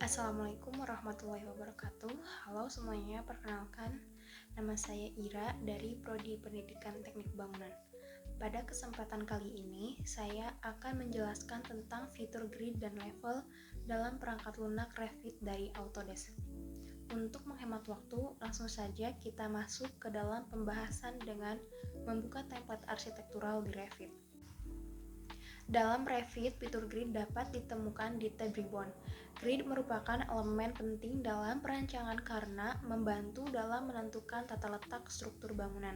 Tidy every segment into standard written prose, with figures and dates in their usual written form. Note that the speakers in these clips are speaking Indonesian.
Assalamualaikum warahmatullahi wabarakatuh. Halo semuanya, perkenalkan nama saya Ira dari Prodi Pendidikan Teknik Bangunan. Pada kesempatan kali ini, saya akan menjelaskan tentang fitur grid dan level dalam perangkat lunak Revit dari Autodesk. Untuk menghemat waktu, langsung saja kita masuk ke dalam pembahasan dengan membuka template arsitektural di Revit. Dalam Revit, fitur grid dapat ditemukan di tab Ribbon. Grid merupakan elemen penting dalam perancangan karena membantu dalam menentukan tata letak struktur bangunan.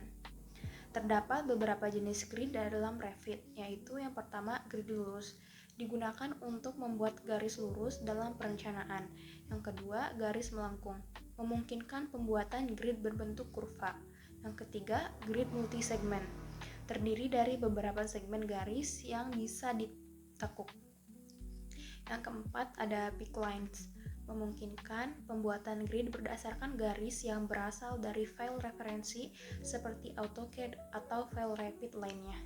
Terdapat beberapa jenis grid dalam Revit, yaitu yang pertama grid lurus, digunakan untuk membuat garis lurus dalam perencanaan. Yang kedua, garis melengkung, memungkinkan pembuatan grid berbentuk kurva. Yang ketiga, grid multisegmen, terdiri dari beberapa segmen garis yang bisa ditekuk. Yang keempat ada pick lines, memungkinkan pembuatan grid berdasarkan garis yang berasal dari file referensi seperti AutoCAD atau file Revit lainnya.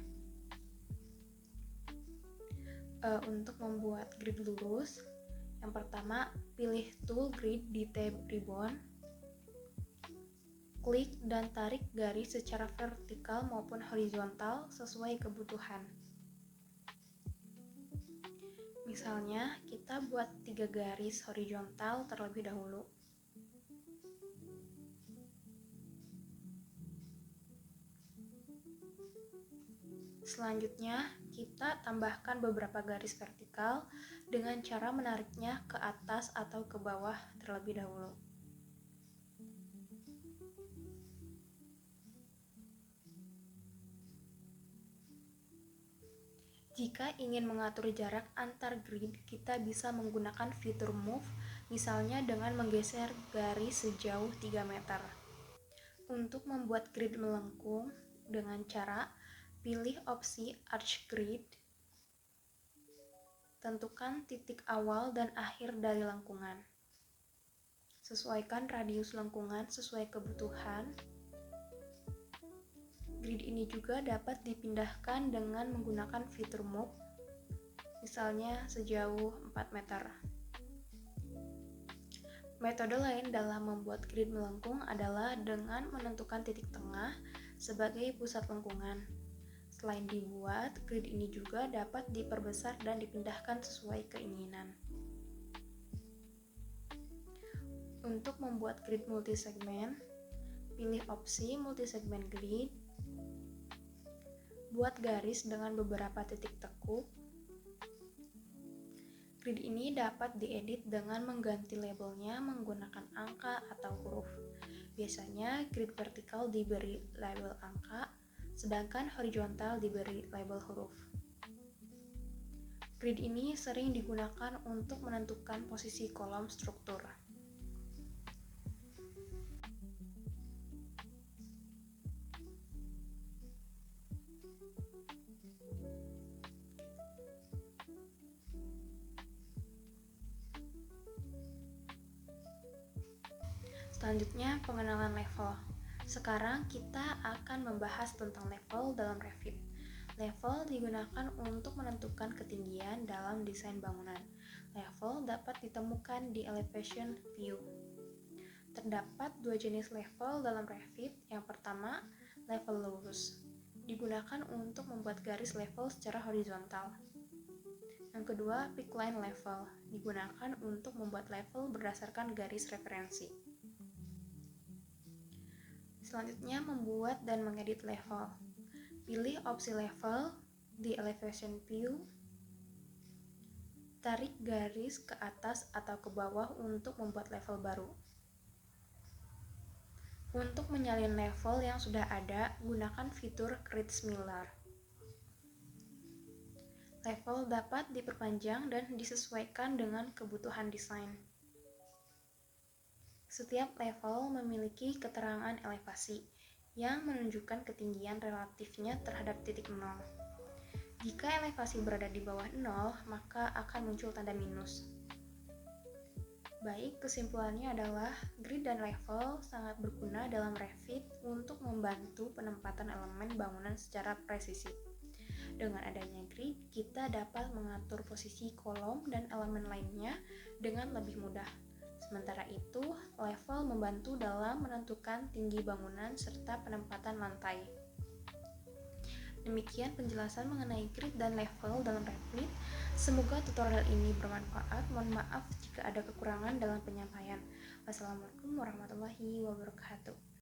Untuk membuat grid lurus, yang pertama pilih tool grid di tab Ribbon. Klik dan tarik garis secara vertikal maupun horizontal sesuai kebutuhan. Misalnya, kita buat 3 garis horizontal terlebih dahulu. Selanjutnya, kita tambahkan beberapa garis vertikal dengan cara menariknya ke atas atau ke bawah terlebih dahulu. Jika ingin mengatur jarak antar grid, kita bisa menggunakan fitur Move, misalnya dengan menggeser garis sejauh 3 meter. Untuk membuat grid melengkung dengan cara pilih opsi Arch Grid, tentukan titik awal dan akhir dari lengkungan. Sesuaikan radius lengkungan sesuai kebutuhan. Grid ini juga dapat dipindahkan dengan menggunakan fitur Move, misalnya sejauh 4 meter. Metode lain dalam membuat grid melengkung adalah dengan menentukan titik tengah sebagai pusat lengkungan. Selain dibuat, grid ini juga dapat diperbesar dan dipindahkan sesuai keinginan. Untuk membuat grid multisegmen, pilih opsi multisegmen grid. Buat garis dengan beberapa titik tekuk. Grid ini dapat diedit dengan mengganti labelnya menggunakan angka atau huruf. Biasanya grid vertikal diberi label angka, sedangkan horizontal diberi label huruf. Grid ini sering digunakan untuk menentukan posisi kolom struktur. Selanjutnya, pengenalan level. Sekarang kita akan membahas tentang level dalam Revit. Level digunakan untuk menentukan ketinggian dalam desain bangunan. Level dapat ditemukan di elevation view. Terdapat dua jenis level dalam Revit. Yang pertama, level lurus, digunakan untuk membuat garis level secara horizontal. Yang kedua, pick line level, digunakan untuk membuat level berdasarkan garis referensi. Selanjutnya, membuat dan mengedit level. Pilih opsi level di elevation view. Tarik garis ke atas atau ke bawah untuk membuat level baru. Untuk menyalin level yang sudah ada, gunakan fitur Create Similar. Level dapat diperpanjang dan disesuaikan dengan kebutuhan desain. Setiap level memiliki keterangan elevasi yang menunjukkan ketinggian relatifnya terhadap titik 0. Jika elevasi berada di bawah 0, maka akan muncul tanda minus. Baik, kesimpulannya adalah grid dan level sangat berguna dalam Revit untuk membantu penempatan elemen bangunan secara presisi. Dengan adanya grid, kita dapat mengatur posisi kolom dan elemen lainnya dengan lebih mudah. Sementara itu, level membantu dalam menentukan tinggi bangunan serta penempatan lantai. Demikian penjelasan mengenai grid dan level dalam Revit. Semoga tutorial ini bermanfaat. Mohon maaf jika ada kekurangan dalam penyampaian. Wassalamualaikum warahmatullahi wabarakatuh.